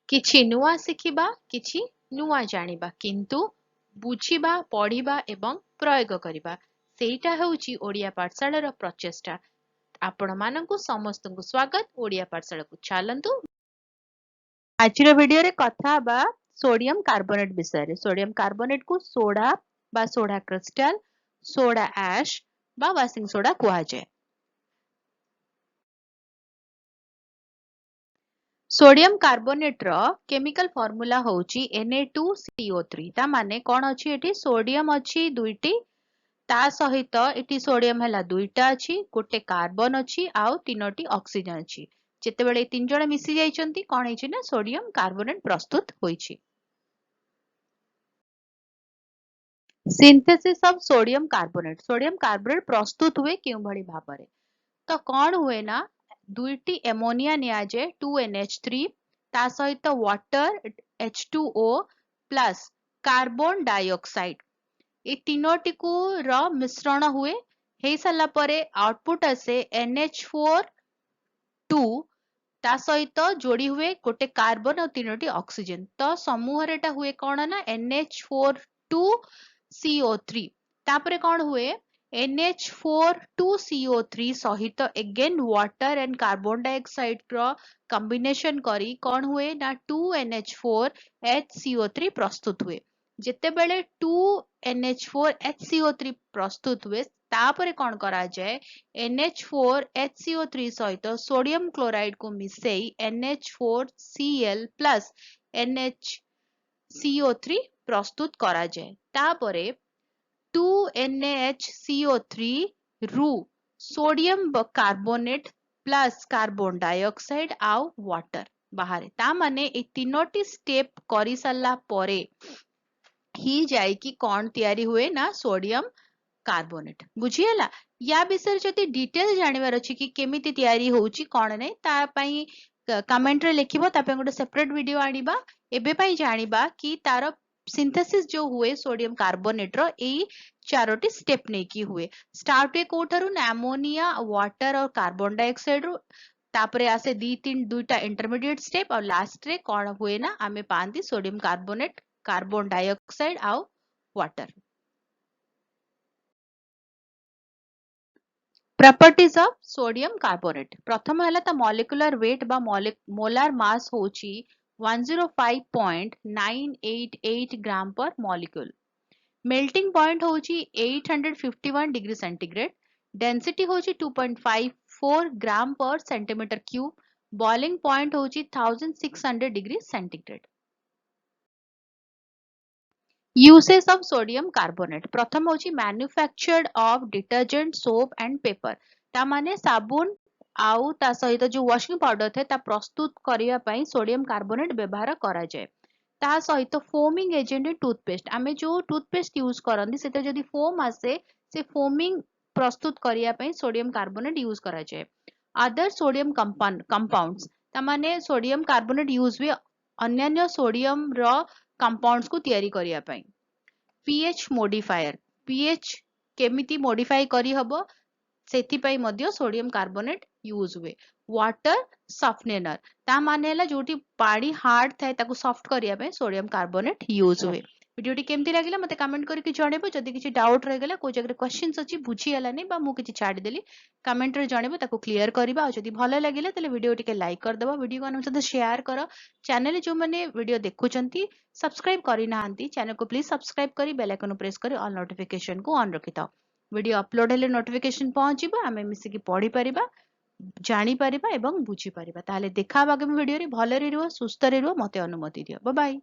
किछि नुआ शिखिबा किछि नुआ जानिबा किंतु बुझिबा पढ़िबा एवं प्रयोग करिबा सेटा हेउची ओडिया पाठशालार प्रचेष्टा। आपण मानंकु समस्तंकु स्वागत ओडिया पाठशाला को चलंतु। आजिर वीडियो रे कथा बा सोडियम कार्बोनेट विषय। सोडियम कार्बोनेट को सोडा बा सोडा क्रिस्टल सोडा ऐश बा वाशिंग सोडा कुहा जाय। सोडियम कार्बोनेट रो केमिकल फार्मूला होची Na2CO3। ता माने कोन अछि एठी सोडियम अछि दुईटी ता सहित एठी सोडियम हला दुईटा अछि गोटे कार्बन अछि आउ तीनोटी ऑक्सीजन अछि। जेतेबेले तीन जण मिसी जाइचंती कोन हेछि ना सोडियम कार्बोनेट प्रस्तुत होइछि। सिंथेसिस ऑफ सोडियम कार्बोनेट प्रस्तुत हुए केउ भली भाबरे तो कोन हुए ना दुईटी एमोनिया निया जे 2NH3 ता सहित water H2O plus carbon dioxide ए तीनोटी को र मिश्रण हुए हे सला परे आउटपुट असे NH4 2 ता सहित जोड़ी हुए गोटे कार्बन और तीनोटी ऑक्सीजन तो समूह रेटा हुए कौन ना NH42CO3 तापरे कौन हुए NH42CO3 सहित again water and carbon dioxide रो कॉम्बिनेशन करी कौन हुए ना 2NH4HCO3 प्रस्तुत हुए। जेतेबेले 2NH4HCO3 प्रस्तुत हुए तापरे कौन करा जाए NH4HCO3 सहित सोडियम क्लोराइड को मिसेई NH4Cl प्लस NHCO3 प्रस्तुत करा जाए। तापरे 2NHCO3 रु sodium carbonate plus carbon dioxide आउ वाटर बाहर ता माने ए तीनोटी स्टेप करी सल्ला परे ही जाए कि कौन तैयारी हुए ना सोडियम कार्बोनेट। बुझीला या विषय जति डिटेल जानिबार अछि कि केमिति तैयारी होउची कोन नै ता पई कमेंट रे लिखिबो ता पे गोटे सेपरेट वीडियो आनिबा। एबे पई जानिबा कि तार सिंथेसिस जो हुए सोडियम कार्बोनेट रो ए चारोटी स्टेप नै की हुए स्टार्ट हुए कोठारु ना अमोनिया वाटर और कार्बन डाइऑक्साइड रो तापरे आसे दुईटा इंटरमीडिएट स्टेप और लास्ट रे कोन हुए ना आमे पांती सोडियम कार्बोनेट कार्बन डाइऑक्साइड आउ water. Properties of sodium carbonate प्रथम हला ता मॉलिक्यूलर वेट बा मोलार मास होची 105.988 ग्राम पर मॉलिक्यूल। मेल्टिंग पॉइंट होची 851 डिग्री सेंटीग्रेड। डेंसिटी होची 2.54 ग्राम पर सेंटीमीटर क्यूब। बॉइलिंग पॉइंट होची 1600 degree centigrade. Usage of sodium carbonate प्रथम होची manufactured of detergent soap and paper ता माने साबुन आउ ता सहित जो वॉशिंग पाउडर थे ता प्रस्तुत करिया पई सोडियम कार्बोनेट व्यवहार करा जाय। ता सहित फोमिंग एजेंट टूथपेस्ट आमे जो टूथपेस्ट यूज करंदी सेते जदी फोम आसे से फोमिंग प्रस्तुत करिया पई सोडियम कार्बोनेट यूज करा जाय। अदर सोडियम कंपाउंड्स ता माने सोडियम कार्बोनेट यूज हुए अन्य सोडियम रो कंपाउंड्स को तैयारी करिया पई। पीएच मॉडिफायर पीएच केमिति मॉडिफाई करी हबो सेथि पई मध्य सोडियम कार्बोनेट यूज हुए। वाटर सॉफ्टनेर ता माने हला जोटी पानी हार्ड थाए ताको सॉफ्ट करिया पई सोडियम कार्बोनेट यूज हुए। वीडियोटी केमती लागिला मते कमेंट करके जणेबो जदी किछि डाउट रह गेला को जगह क्वेश्चंस अछि बुझी हला नै बा मु किछि छाडी देली कमेंट रे जणेबो ताको क्लियर करबा। आ जदी भलो लागिला तले वीडियो टिके लाइक कर देबा वीडियो को अनुसार सहित शेयर करो। चैनल जो माने वीडियो देखुचंती सब्सक्राइब करि नाहंती चैनल को प्लीज सब्सक्राइब करी बेल आइकन प्रेस करी ऑल नोटिफिकेशन को ऑन रखिताओ। वीडियो अपलोड हेले नोटिफिकेशन पहुंचीबो आमे मिसी की पढ़ी परिबा जानी परिबा एवं बुझी परिबा। ताले देखा आगामी वीडियो रे भलो रे सुस्थ रे मते अनुमति दियो। Bye bye.